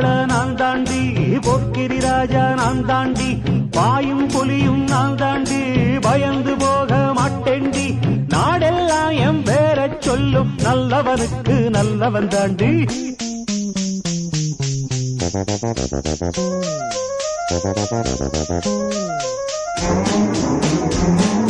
ஆள நான் தாண்டி, பொற்கிரி ராஜா நான் தாண்டி, பாயும் புலியும் நான் தாண்டி, பயந்து போக மாட்டேண்டி, நாடெல்லாம் என் பேர சொல்லும், நல்லவனுக்கு நல்லவன் தாண்டி. Thank you.